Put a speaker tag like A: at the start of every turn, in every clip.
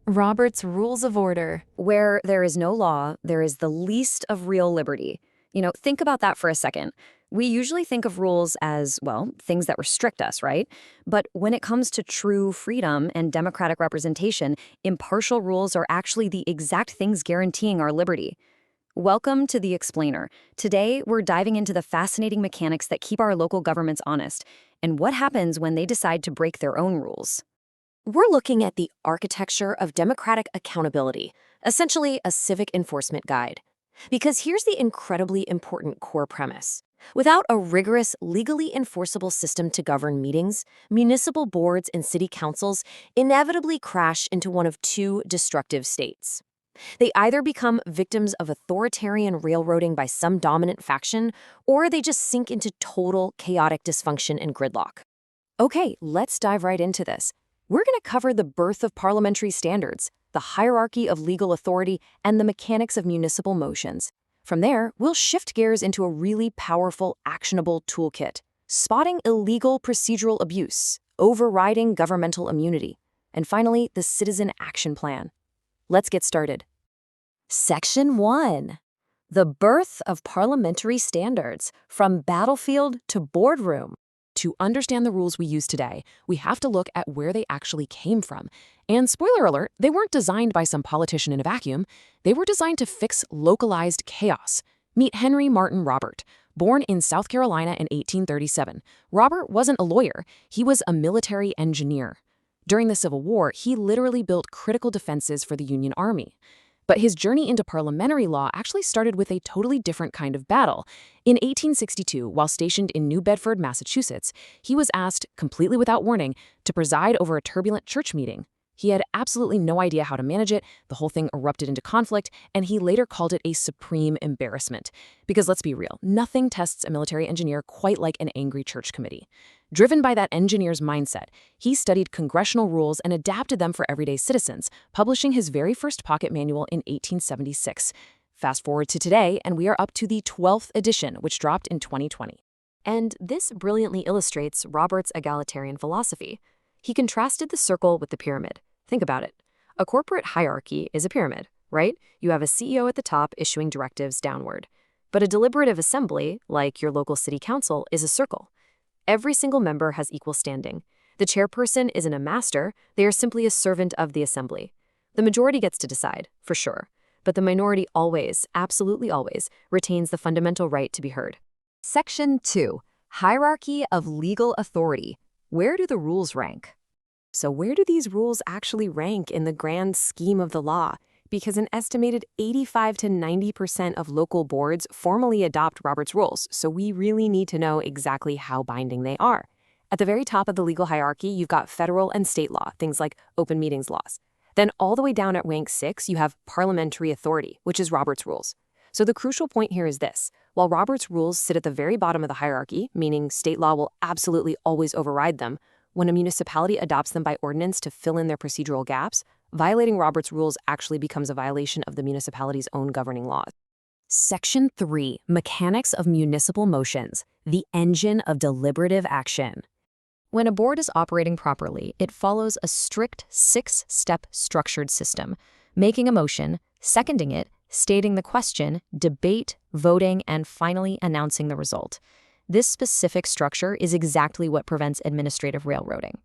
A: Robert's Rules of Order.
B: Where there is no law, there is the least of real liberty. Think about that for a second. We usually think of rules as, well, things that restrict us, right? But when it comes to true freedom and democratic representation, impartial rules are actually the exact things guaranteeing our liberty. Welcome to The Explainer. Today, we're diving into the fascinating mechanics that keep our local governments honest, and what happens when they decide to break their own rules.
C: We're looking at the architecture of democratic accountability, essentially a civic enforcement guide. Because here's the incredibly important core premise. Without a rigorous, legally enforceable system to govern meetings, municipal boards and city councils inevitably crash into one of two destructive states. They either become victims of authoritarian railroading by some dominant faction, or they just sink into total chaotic dysfunction and gridlock. Okay, let's dive right into this. We're going to cover the birth of parliamentary standards, the hierarchy of legal authority, and the mechanics of municipal motions. From there, we'll shift gears into a really powerful, actionable toolkit, spotting illegal procedural abuse, overriding governmental immunity, and finally, the Citizen Action Plan. Let's get started. Section 1. The birth of parliamentary standards, from battlefield to boardroom. To understand the rules we use today, we have to look at where they actually came from. And spoiler alert, they weren't designed by some politician in a vacuum. They were designed to fix localized chaos. Meet Henry Martyn Robert. Born in South Carolina in 1837, Robert wasn't a lawyer, he was a military engineer. During the Civil War, he literally built critical defenses for the Union Army. But his journey into parliamentary law actually started with a totally different kind of battle. In 1862, while stationed in New Bedford, Massachusetts, he was asked, completely without warning, to preside over a turbulent church meeting. He had absolutely no idea how to manage it, the whole thing erupted into conflict, and he later called it a supreme embarrassment. Because let's be real, nothing tests a military engineer quite like an angry church committee. Driven by that engineer's mindset, he studied congressional rules and adapted them for everyday citizens, publishing his very first pocket manual in 1876. Fast forward to today, and we are up to the 12th edition, which dropped in 2020. And this brilliantly illustrates Robert's egalitarian philosophy. He contrasted the circle with the pyramid. Think about it. A corporate hierarchy is a pyramid, right? You have a CEO at the top issuing directives downward. But a deliberative assembly, like your local city council, is a circle. Every single member has equal standing. The chairperson isn't a master, they are simply a servant of the assembly. The majority gets to decide, for sure, but the minority always, absolutely always, retains the fundamental right to be heard.
B: Section 2. Hierarchy of legal authority. Where do the rules rank?
C: So where do these rules actually rank in the grand scheme of the law? Because an estimated 85 to 90% of local boards formally adopt Robert's rules, so we really need to know exactly how binding they are. At the very top of the legal hierarchy, you've got federal and state law, things like open meetings laws. Then all the way down at rank 6, you have parliamentary authority, which is Robert's rules. So the crucial point here is this. While Robert's rules sit at the very bottom of the hierarchy, meaning state law will absolutely always override them, when a municipality adopts them by ordinance to fill in their procedural gaps, violating Robert's rules actually becomes a violation of the municipality's own governing laws.
B: Section 3. Mechanics of municipal motions. The engine of deliberative action. When a board is operating properly, it follows a strict 6-step structured system, making a motion, seconding it, stating the question, debate, voting, and finally announcing the result. This specific structure is exactly what prevents administrative railroading.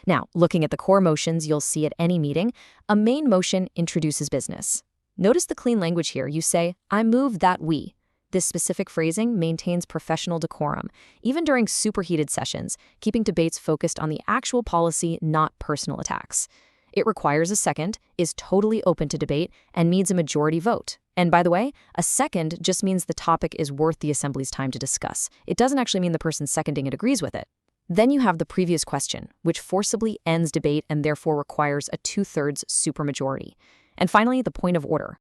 B: Now, looking at the core motions you'll see at any meeting, a main motion introduces business. Notice the clean language here. You say, I move that we. This specific phrasing maintains professional decorum, even during superheated sessions, keeping debates focused on the actual policy, not personal attacks. It requires a second, is totally open to debate, and needs a majority vote. And by the way, a second just means the topic is worth the assembly's time to discuss. It doesn't actually mean the person seconding it agrees with it. Then you have the previous question, which forcibly ends debate and therefore requires a 2/3 supermajority. And finally, the point of order.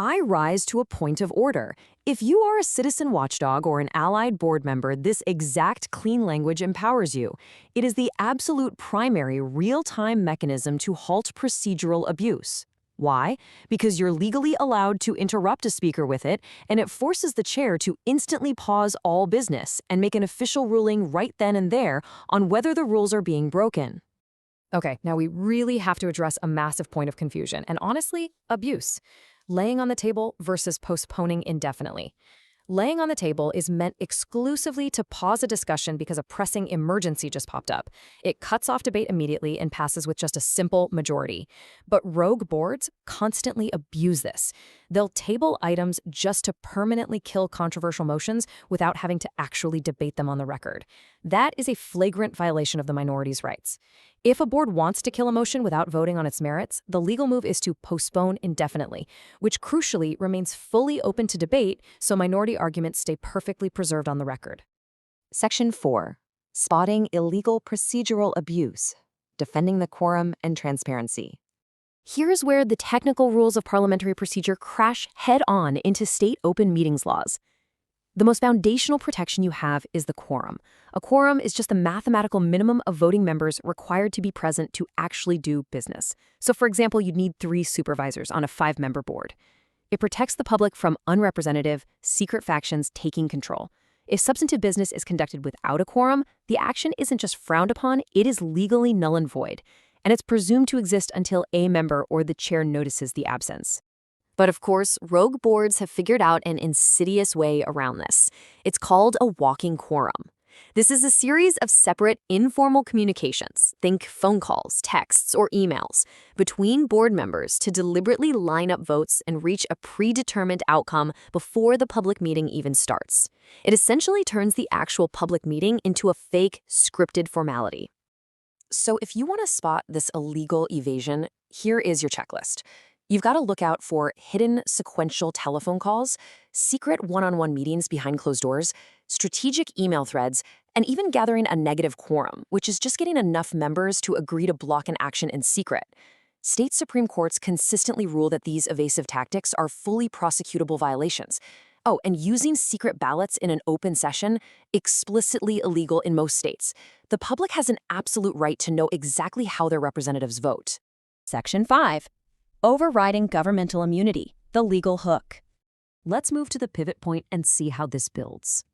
C: I rise to a point of order. If you are a citizen watchdog or an allied board member, this exact clean language empowers you. It is the absolute primary real-time mechanism to halt procedural abuse. Why? Because you're legally allowed to interrupt a speaker with it, and it forces the chair to instantly pause all business and make an official ruling right then and there on whether the rules are being broken.
B: Okay, now we really have to address a massive point of confusion, and honestly, abuse. Laying on the table versus postponing indefinitely. Laying on the table is meant exclusively to pause a discussion because a pressing emergency just popped up. It cuts off debate immediately and passes with just a simple majority. But rogue boards constantly abuse this. They'll table items just to permanently kill controversial motions without having to actually debate them on the record. That is a flagrant violation of the minority's rights. If a board wants to kill a motion without voting on its merits, the legal move is to postpone indefinitely, which crucially remains fully open to debate so minority arguments stay perfectly preserved on the record.
C: Section 4. Spotting illegal procedural abuse. Defending the quorum and transparency. Here's where the technical rules of parliamentary procedure crash head-on into state open meetings laws. The most foundational protection you have is the quorum. A quorum is just the mathematical minimum of voting members required to be present to actually do business. So, for example, you'd need 3 supervisors on a 5-member board. It protects the public from unrepresentative, secret factions taking control. If substantive business is conducted without a quorum, the action isn't just frowned upon, it is legally null and void. And it's presumed to exist until a member or the chair notices the absence. But of course, rogue boards have figured out an insidious way around this. It's called a walking quorum. This is a series of separate, informal communications, think phone calls, texts, or emails, between board members to deliberately line up votes and reach a predetermined outcome before the public meeting even starts. It essentially turns the actual public meeting into a fake, scripted formality. So if you want to spot this illegal evasion, here is your checklist. You've got to look out for hidden sequential telephone calls, secret one-on-one meetings behind closed doors, strategic email threads, and even gathering a negative quorum, which is just getting enough members to agree to block an action in secret. State Supreme Courts consistently rule that these evasive tactics are fully prosecutable violations. Oh, and using secret ballots in an open session, explicitly illegal in most states. The public has an absolute right to know exactly how their representatives vote.
B: Section 5. Overriding governmental immunity, the legal hook. Let's move to the pivot point and see how this builds.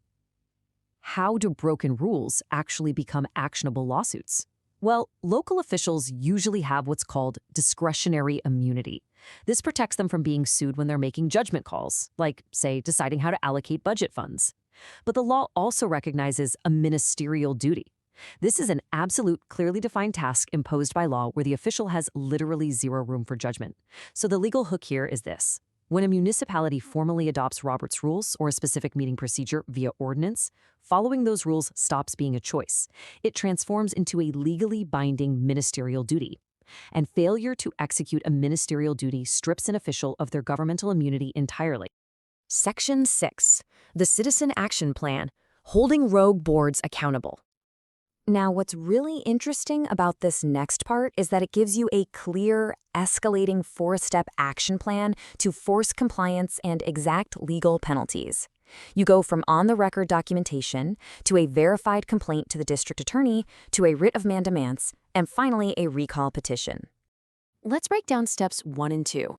B: How do broken rules actually become actionable lawsuits? Well, local officials usually have what's called discretionary immunity. This protects them from being sued when they're making judgment calls, like, say, deciding how to allocate budget funds. But the law also recognizes a ministerial duty. This is an absolute, clearly defined task imposed by law where the official has literally zero room for judgment. So the legal hook here is this. When a municipality formally adopts Robert's rules or a specific meeting procedure via ordinance, following those rules stops being a choice. It transforms into a legally binding ministerial duty. And failure to execute a ministerial duty strips an official of their governmental immunity entirely.
C: Section 6. The Citizen Action Plan, holding rogue boards accountable. Now, what's really interesting about this next part is that it gives you a clear, escalating 4-step action plan to force compliance and exact legal penalties. You go from on-the-record documentation to a verified complaint to the district attorney to a writ of mandamus, and finally a recall petition. Let's break down steps 1 and 2.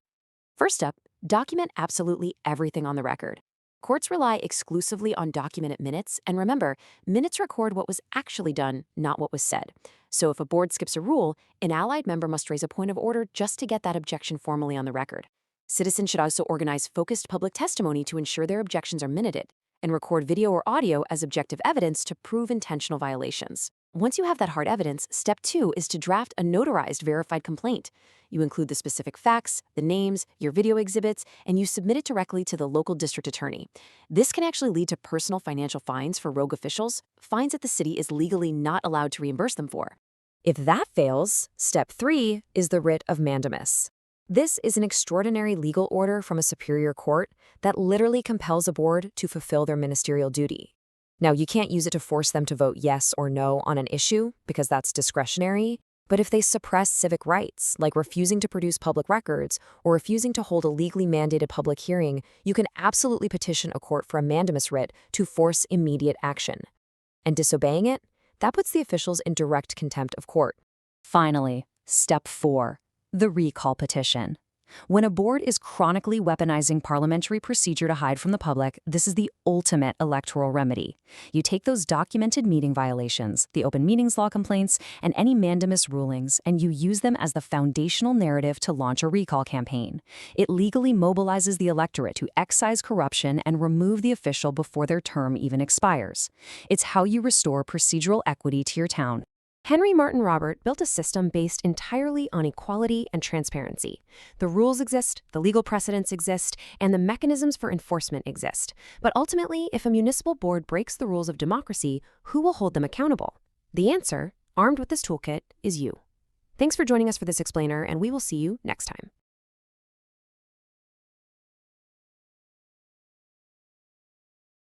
C: First up, document absolutely everything on the record. Courts rely exclusively on documented minutes, and remember, minutes record what was actually done, not what was said. So if a board skips a rule, an allied member must raise a point of order just to get that objection formally on the record. Citizens should also organize focused public testimony to ensure their objections are minuted, and record video or audio as objective evidence to prove intentional violations. Once you have that hard evidence, step 2 is to draft a notarized verified complaint. You include the specific facts, the names, your video exhibits, and you submit it directly to the local district attorney. This can actually lead to personal financial fines for rogue officials, fines that the city is legally not allowed to reimburse them for. If that fails, step 3 is the writ of mandamus. This is an extraordinary legal order from a superior court that literally compels a board to fulfill their ministerial duty. Now, you can't use it to force them to vote yes or no on an issue, because that's discretionary, but if they suppress civic rights, like refusing to produce public records or refusing to hold a legally mandated public hearing, you can absolutely petition a court for a mandamus writ to force immediate action. And disobeying it, that puts the officials in direct contempt of court.
B: Finally, step 4, the recall petition. When a board is chronically weaponizing parliamentary procedure to hide from the public, this is the ultimate electoral remedy. You take those documented meeting violations, the open meetings law complaints, and any Mandamus rulings, and you use them as the foundational narrative to launch a recall campaign. It legally mobilizes the electorate to excise corruption and remove the official before their term even expires. It's how you restore procedural equity to your town.
C: Henry Martyn Robert built a system based entirely on equality and transparency. The rules exist, the legal precedents exist, and the mechanisms for enforcement exist. But ultimately, if a municipal board breaks the rules of democracy, who will hold them accountable? The answer, armed with this toolkit, is you. Thanks for joining us for this explainer, and we will see you next time.